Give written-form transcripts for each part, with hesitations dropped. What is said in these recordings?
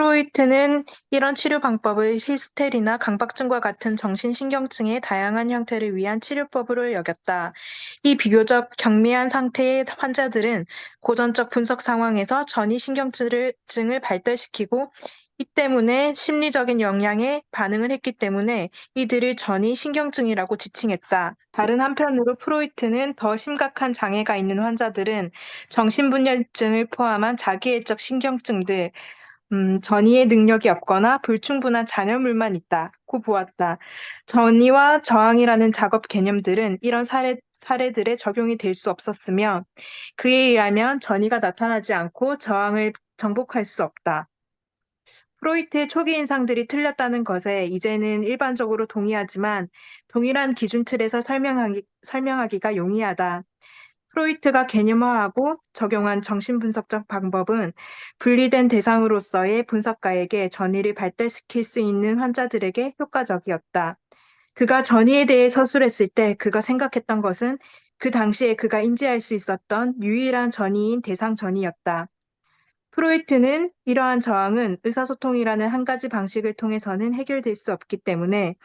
프로이트는 이런 치료 방법을 히스테리나 강박증과 같은 정신신경증의 다양한 형태를 위한 치료법으로 여겼다. 이 비교적 경미한 상태의 환자들은 고전적 분석 상황에서 전이신경증을 발달시키고 이 때문에 심리적인 영향에 반응을 했기 때문에 이들을 전이신경증이라고 지칭했다. 다른 한편으로 프로이트는 더 심각한 장애가 있는 환자들은 정신분열증을 포함한 자기애적 신경증들, 전이의 능력이 없거나 불충분한 잔여물만 있다고 보았다. 전이와 저항이라는 작업 개념들은 이런 사례들에 적용이 될 수 없었으며 그에 의하면 전이가 나타나지 않고 저항을 정복할 수 없다. 프로이트의 초기 인상들이 틀렸다는 것에 이제는 일반적으로 동의하지만 동일한 기준 틀에서 설명하기가 용이하다. 프로이트가 개념화하고 적용한 정신분석적 방법은 분리된 대상으로서의 분석가에게 전이를 발달시킬 수 있는 환자들에게 효과적이었다. 그가 전이에 대해 서술했을 때 그가 생각했던 것은 그 당시에 그가 인지할 수 있었던 유일한 전이인 대상 전이였다. 프로이트는 이러한 저항은 의사소통이라는 한 가지 방식을 통해서는 해결될 수 없기 때문에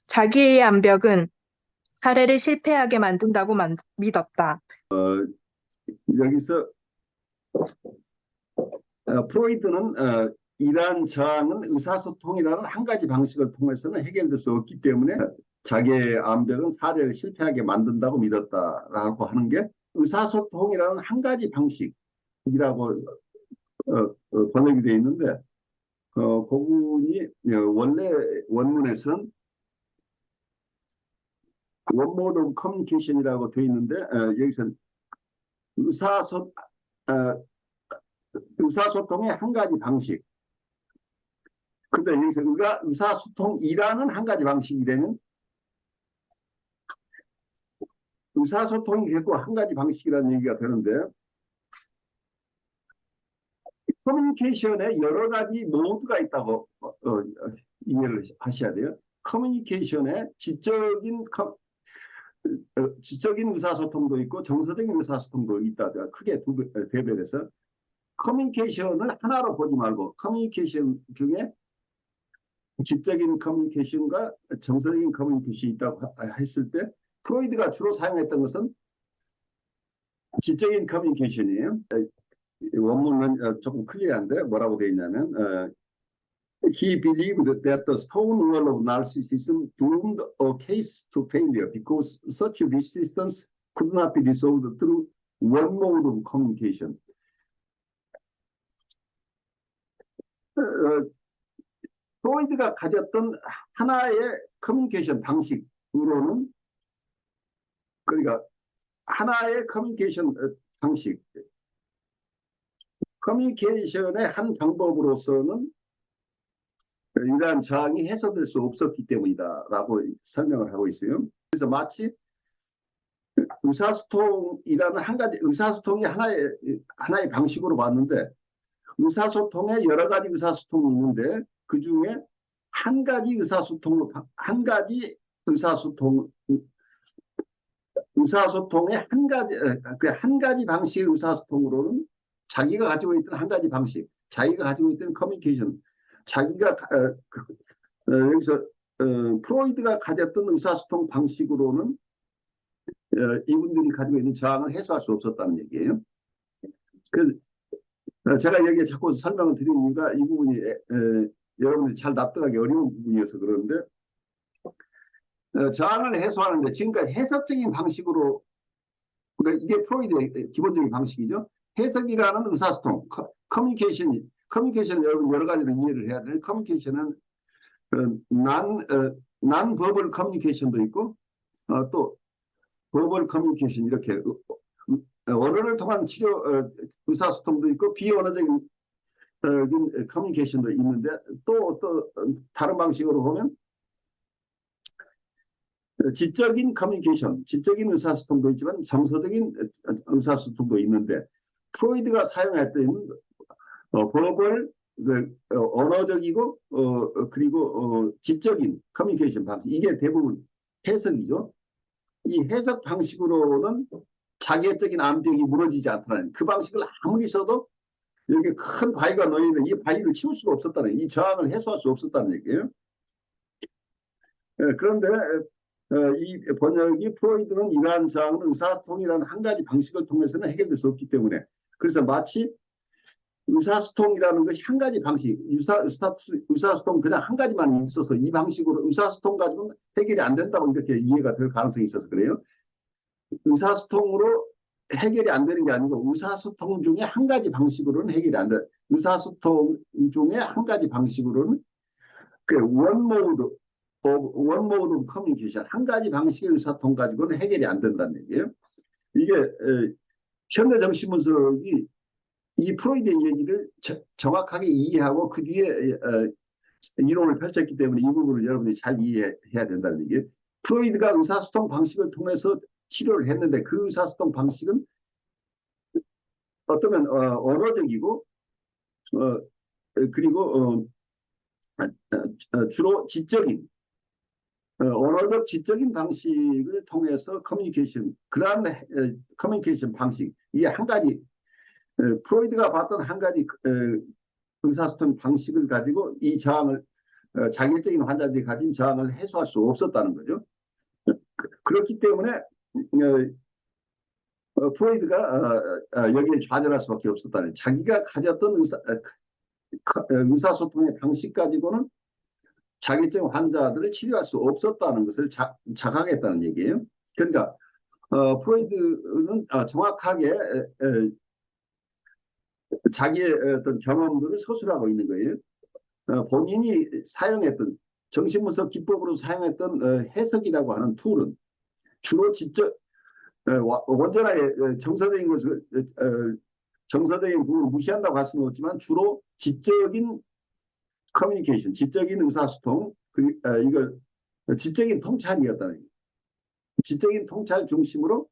자기의 암벽은 사례를 실패하게 만든다고 믿었다. 여기서 프로이트는 이러한 저항은 의사소통이라는 한 가지 방식을 통해서는 해결될 수 없기 때문에 자기의 암벽은 사례를 실패하게 만든다고 믿었다라고 하는 게 의사소통이라는 한 가지 방식이라고 번역이 되어 있는데 그 부분이 원래 원문에서는 One mode of communication이라고 되어 있는데 여기서는 의사소통의 한 가지 방식. 근데 여기서 의사소통이라는 한 가지 방식이 되면 의사소통이 결국 한 가지 방식이라는 얘기가 되는데 커뮤니케이션에 여러 가지 모드가 있다고 이해를 하셔야 돼요. 커뮤니케이션에 지적인 의사소통도 있고 정서적인 의사소통도 있다. 크게 대별해서 커뮤니케이션을 하나로 보지 말고 커뮤니케이션 중에 지적인 커뮤니케이션과 정서적인 커뮤니케이션이 있다고 했을 때 프로이드가 주로 사용했던 것은 지적인 커뮤니케이션이에요. 원문은 조금 클리어한데 뭐라고 되어 있냐면 He believed that the stone wall of narcissism doomed a case to failure because such resistance could not be resolved through one mode of communication. 프로이드가 가졌던 하나의 커뮤니케이션 방식으로는 그러니까 하나의 커뮤니케이션 방식 커뮤니케이션의 한 방법으로서는 이러한 저항이 해소될 수 없었기 때문이다라고 설명을 하고 있어요. 그래서 마치 의사소통이라는 한 가지 의사소통이 하나의 방식으로 봤는데 의사소통에 여러 가지 의사소통이 있는데 그 중에 한 가지 의사소통의 한 가지 방식의 의사소통으로는 자기가 가지고 있던 한 가지 방식, 자기가 가지고 있던 커뮤니케이션, 자기가 여기서 프로이드가 가졌던 의사소통 방식으로는 이분들이 가지고 있는 저항을 해소할 수 없었다는 얘기예요. 그래서 제가 여기에 자꾸 설명을 드리는 이유가 이 부분이 여러분들이 잘 납득하기 어려운 부분이어서 그러는데 저항을 해소하는데 지금까지 해석적인 방식으로 그러니까 이게 프로이드의 기본적인 방식이죠. 해석이라는 의사소통, 커뮤니케이션 여러분 여러 가지로 이해를 해야 돼요. 커뮤니케이션은 non-verbal 커뮤니케이션도 있고 또 verbal 커뮤니케이션 이렇게 언어를 통한 의사소통도 있고 비언어적인 커뮤니케이션도 있는데 또 다른 방식으로 보면 지적인 커뮤니케이션, 지적인 의사소통도 있지만 정서적인 의사소통도 있는데 프로이드가 사용했던 버벌, 언어적이고 그리고 지적인 커뮤니케이션 방식 이게 대부분 해석이죠. 이 해석 방식으로는 자기애적인 암벽이 무너지지 않더라는 그 방식을 아무리 써도 여기 큰 바위가 놓이는데 이 바위를 치울 수가 없었다는, 이 저항을 해소할 수 없었다는 얘기예요. 그런데 이 번역이 프로이드는 이러한 저항은 의사소통이라는 한 가지 방식을 통해서는 해결될 수 없기 때문에, 그래서 마치 의사소통이라는 것이 한 가지 방식, 의사소통 그냥 한 가지만 있어서 이 방식으로 의사소통 가지고는 해결이 안 된다고 이렇게 이해가 될 가능성이 있어서 그래요. 의사소통으로 해결이 안 되는 게 아니고 의사소통 중에 한 가지 방식으로는 해결이 안 돼. 의사소통 중에 한 가지 방식으로는 그 원 모드 오브 커뮤니케이션, 한 가지 방식의 의사소통 가지고는 해결이 안 된다는 얘기예요. 이게 현대 정신분석이 이 프로이드의 얘기를 정확하게 이해하고 그 뒤에 이론을 펼쳤기 때문에 이 부분을 여러분들이 잘 이해해야 된다는 얘기예요. 프로이드가 의사소통 방식을 통해서 치료를 했는데 그 의사소통 방식은 어쩌면 언어적이고 그리고 주로 지적인 언어적 지적인 방식을 통해서 커뮤니케이션, 그러한 커뮤니케이션 방식, 이게 한 가지 프로이드가 봤던 한 가지 의사소통 방식을 가지고 이 저항을 자결적인 환자들이 가진 저항을 해소할 수 없었다는 거죠. 그렇기 때문에 프로이드가 여기에 좌절할 수밖에 없었다는, 자기가 가졌던 의사소통의 방식 가지고는 자결적 환자들을 치료할 수 없었다는 것을 자각했다는 얘기예요. 그러니까 프로이드는 정확하게 자기의 어떤 경험들을 서술하고 있는 거예요. 본인이 사용했던 정신분석 기법으로 사용했던 해석이라고 하는 툴은 주로 지적 온전하게 정서적인 것을 정서적인 부분을 무시한다고 할 수는 없지만 주로 지적인 커뮤니케이션, 지적인 의사소통, 이걸 지적인 통찰이었다는 얘기예요. 지적인 통찰 중심으로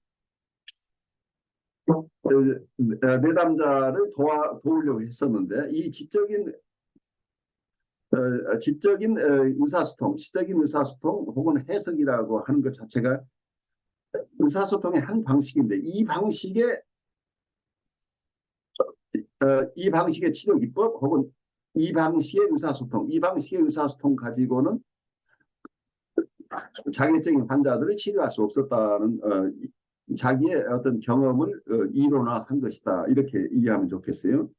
내담자를 도우려고 했었는데 이 지적인 의사소통, 시적인 의사소통 혹은 해석이라고 하는 것 자체가 의사소통의 한 방식인데 이 방식의 치료 기법 혹은 이 방식의 의사소통 가지고는 자기적인 환자들을 치료할 수 없었다는 자기의 어떤 경험을 이론화한 것이다, 이렇게 이해하면 좋겠어요.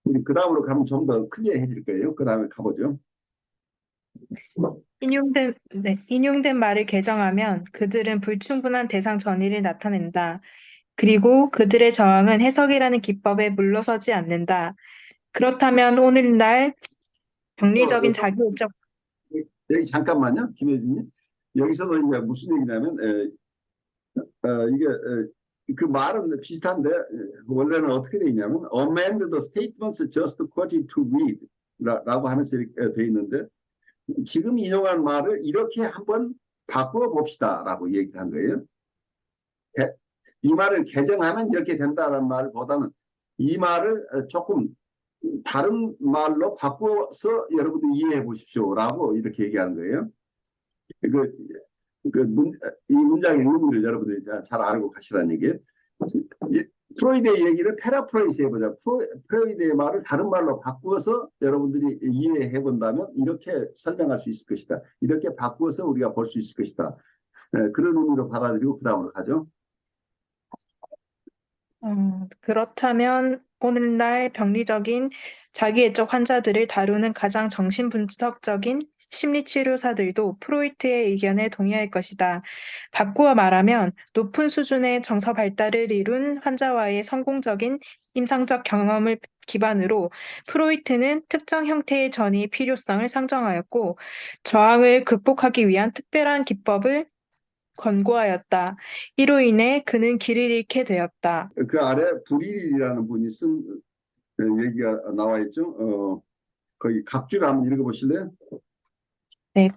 우리 그 다음으로 가면 좀 더 클리어해질 거예요. 그 다음에 가보죠. 인용된 말을 개정하면 그들은 불충분한 대상 전이를 나타낸다. 그리고 그들의 저항은 해석이라는 기법에 물러서지 않는다. 그렇다면 오늘날 병리적인 자기애적 여기 잠깐만요, 김혜진님. 여기서도 이제 무슨 얘기냐면 이게 그 말은 비슷한데 원래는 어떻게 돼 있냐면 amend the statements just quoted to read 라고 하면서 이렇게 돼 있는데, 지금 인용한 말을 이렇게 한번 바꾸어 봅시다라고 얘기한 거예요. 이 말을 개정하면 이렇게 된다라는 말보다는 이 말을 조금 다른 말로 바꿔서 여러분들 이해해 보십시오라고 이렇게 얘기하는 거예요. 이 문장의 의미를 여러분들이 잘 알고 가시라는 얘기예요. 프로이드의 얘기를 패러프레이즈 해보자. 프로이드의 말을 다른 말로 바꾸어서 여러분들이 이해해 본다면 이렇게 설명할 수 있을 것이다. 이렇게 바꾸어서 우리가 볼 수 있을 것이다. 그런 의미로 받아들이고 그 다음으로 가죠. 그렇다면 오늘날 병리적인 자기애적 환자들을 다루는 가장 정신분석적인 심리치료사들도 프로이트의 의견에 동의할 것이다. 바꾸어 말하면 높은 수준의 정서 발달을 이룬 환자와의 성공적인 임상적 경험을 기반으로 프로이트는 특정 형태의 전이의 필요성을 상정하였고 저항을 극복하기 위한 특별한 기법을 권고하였다. 이로 인해 그는 길을 잃게 되었다. 그 아래 브릴이라는 분이 쓴 얘기가 나와 있죠. 거기 각주를 한번 읽어보실래요? 네.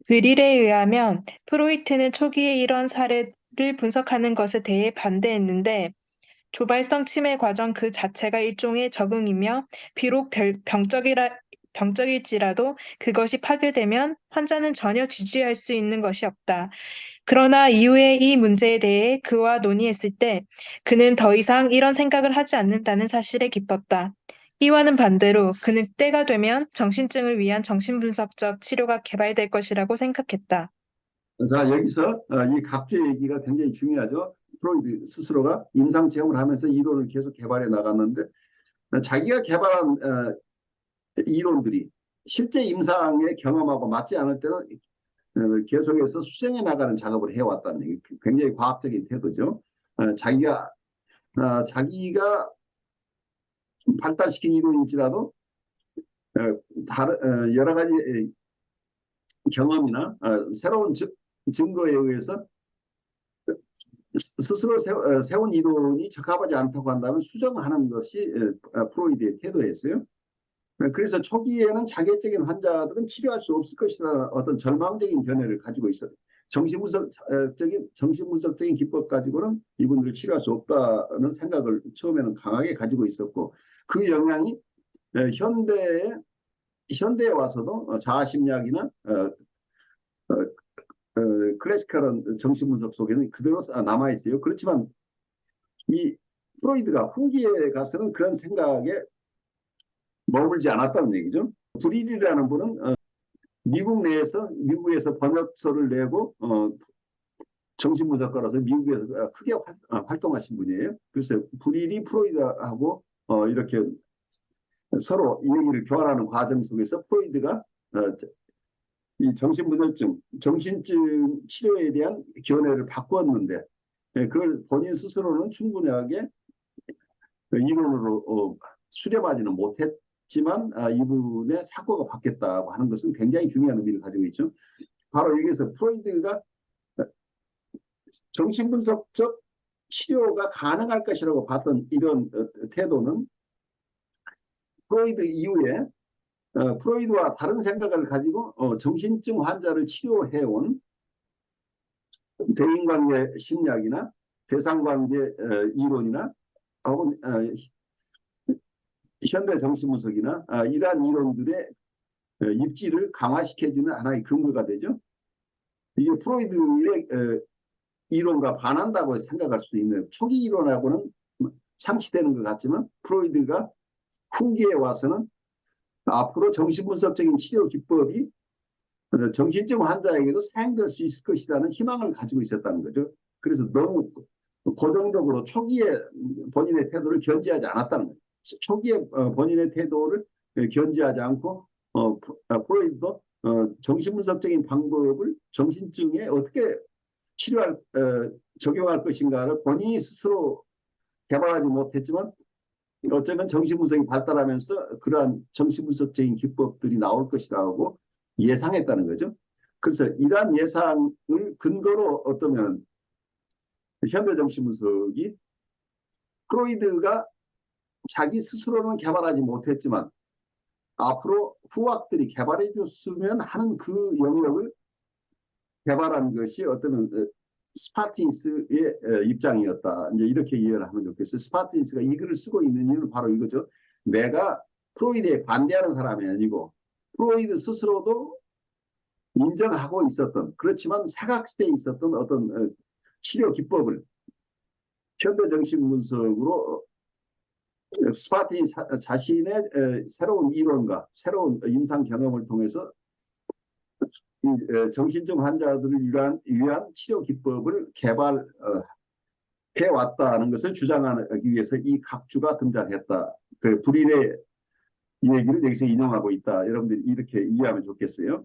브릴에 의하면 프로이트는 초기에 이런 사례를 분석하는 것에 대해 반대했는데 조발성 치매 과정 그 자체가 일종의 적응이며 비록 병적일지라도 그것이 파괴되면 환자는 전혀 지지할 수 있는 것이 없다. 그러나 이후에 이 문제에 대해 그와 논의했을 때 그는 더 이상 이런 생각을 하지 않는다는 사실에 기뻤다. 이와는 반대로 그는 때가 되면 정신증을 위한 정신분석적 치료가 개발될 것이라고 생각했다. 자, 여기서 이 각주의 얘기가 굉장히 중요하죠. 프로이드 스스로가 임상 체험을 하면서 이론을 계속 개발해 나갔는데 자기가 개발한 이론들이 실제 임상의 경험하고 맞지 않을 때는 계속해서 수정해 나가는 작업을 해왔다는 얘기. 굉장히 과학적인 태도죠. 자기가 발달시킨 이론일지라도 다른 여러 가지 경험이나 새로운 증거에 의해서 스스로 세운 이론이 적합하지 않다고 한다면 수정하는 것이 프로이드의 태도였어요. 그래서 초기에는 자객적인 환자들은 치료할 수 없을 것이라는 어떤 절망적인 견해를 가지고 있어요. 정신분석적인 기법 가지고는 이분들을 치료할 수 없다는 생각을 처음에는 강하게 가지고 있었고, 그 영향이 현대에 와서도 자아심리학이나 클래시컬한 정신분석 속에는 그대로 남아 있어요. 그렇지만 이 프로이드가 후기에 가서는 그런 생각에 머물지 않았다는 얘기죠. 브리디라는 분은 미국에서 번역서를 내고 정신분석가로서 미국에서 크게 활동하신 분이에요. 그래서 브리디 프로이드하고 이렇게 서로 얘기를 교환하는 과정 속에서 프로이드가 이 정신증 치료에 대한 견해를 바꾸었는데 그걸 본인 스스로는 충분하게 이론으로 수렴하지는 못했지만 이분의 사고가 바뀌었다고 하는 것은 굉장히 중요한 의미를 가지고 있죠. 바로 여기서 프로이드가 정신분석적 치료가 가능할 것이라고 봤던 이런 태도는 프로이드 이후에 프로이드와 다른 생각을 가지고 정신증 환자를 치료해온 대인관계 심리학이나 대상관계 이론이나 혹은 현대 정신분석이나 이러한 이론들의 입지를 강화시켜주는 하나의 근거가 되죠. 이게 프로이드의 이론과 반한다고 생각할 수 있는 초기 이론하고는 상치되는 것 같지만 프로이드가 후기에 와서는 앞으로 정신분석적인 치료 기법이 정신증 환자에게도 사용될 수 있을 것이라는 희망을 가지고 있었다는 거죠. 그래서 너무 고정적으로 초기에 본인의 태도를 견지하지 않았다는 거죠. 초기에 본인의 태도를 견지하지 않고 프로이드도 정신분석적인 방법을 정신증에 어떻게 적용할 것인가를 본인이 스스로 개발하지 못했지만 어쩌면 정신분석이 발달하면서 그러한 정신분석적인 기법들이 나올 것이라고 예상했다는 거죠. 그래서 이러한 예상을 근거로 어떠면 현대 정신분석이 프로이드가 자기 스스로는 개발하지 못했지만 앞으로 후학들이 개발해 줬으면 하는 그 영역을 개발한 것이 어떠면 스파틴스의 입장이었다. 이제 이렇게 이해를 하면 좋겠어요. 스파틴스가 이 글을 쓰고 있는 이유는 바로 이거죠. 내가 프로이드에 반대하는 사람이 아니고 프로이드 스스로도 인정하고 있었던, 그렇지만 사각지대에 있었던 어떤 치료 기법을 현대 정신분석으로 스파틴 자신의 새로운 이론과 새로운 임상 경험을 통해서 정신증 환자들을 위한 치료 기법을 개발해 왔다는 것을 주장하기 위해서 이 각주가 등장했다. 그 불인의 얘기를 여기서 인용하고 있다. 여러분들이 이렇게 이해하면 좋겠어요.